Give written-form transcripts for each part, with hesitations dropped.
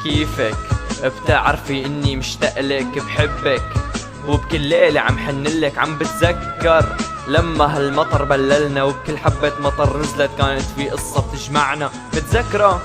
كيفك؟ بتعرفي اني مشتاق لك بحبك، وبكل ليلة عم حنلك عم بتذكر لما هالمطر بللنا، وبكل حبة مطر نزلت كانت في قصة بتجمعنا. بتذكره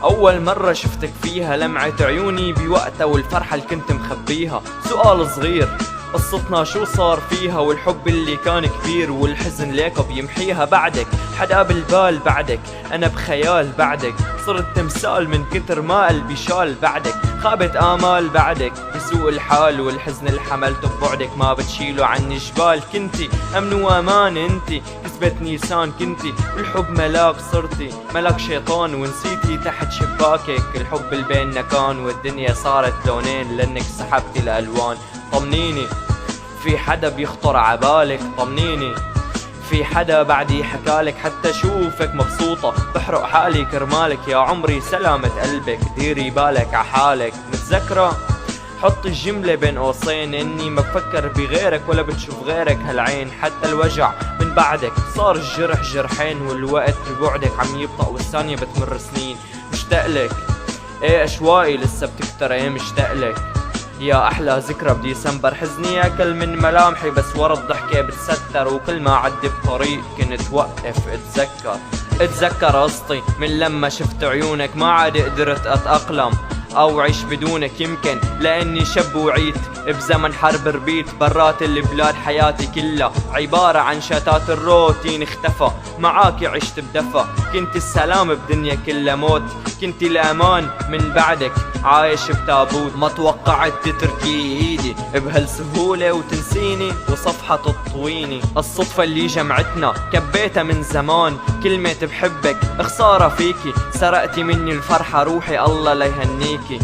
أول مرة شفتك فيها لمعة عيوني بوقتها والفرحة اللي كنت مخبيها. سؤال صغير، قصتنا شو صار فيها؟ والحب اللي كان كبير والحزن ليك بيمحيها بعدك. حدا بالبال بعدك، أنا بخيال بعدك، صرت تمثال من كتر ما قلبي شال بعدك. خابت آمال بعدك، بسوء الحال والحزن اللي حملته ببعدك ما بتشيله عني جبال. كنتي أمن وأمان انتي، كسبت نيسان كنتي، والحب ملاك صرتي ملاك شيطان ونسيتي تحت شباكك. الحب اللي بيننا كان والدنيا صارت لونين لأنك سحبتي الألوان. طمنيني في حدا بيخطر عبالك، طمنيني في حدا بعدي حكالك، حتى شوفك مبسوطة بحرق حالي كرمالك. يا عمري سلامة قلبك، ديري بالك عحالك. متذكرة؟ حط الجملة بين قوسين اني ما بفكر بغيرك ولا بتشوف غيرك هالعين. حتى الوجع من بعدك صار الجرح جرحين، والوقت ببعدك عم يبطأ والثانية بتمر سنين. مشتاق لك ايه اشواقي لسه بتكتر، ايه مشتاق لك يا احلى ذكرى بديسمبر. حزني ياكل من ملامحي بس ورا الضحكة بتستر، وكل ما عدي بطريق كنت وقف اتذكر قصتي من لما شفت عيونك. ما عاد قدرت اتأقلم او عيش بدونك، يمكن لاني شب وعيت بزمن حرب ربيت برات البلاد. حياتي كلها عبارة عن شتات، الروتين اختفى معاكي عشت بدفى. كنت السلام بدنيا كلها موت، كنت الامان من بعدك عايش بتابوت. ما توقعت تتركي ايدي بهالسهولة وتنسيني وصفحة تطويني. الصدفة اللي جمعتنا كبيتها من زمان، كلمة بحبك خسارة فيكي، سرقتي مني الفرحة روحي الله ليهنيكي.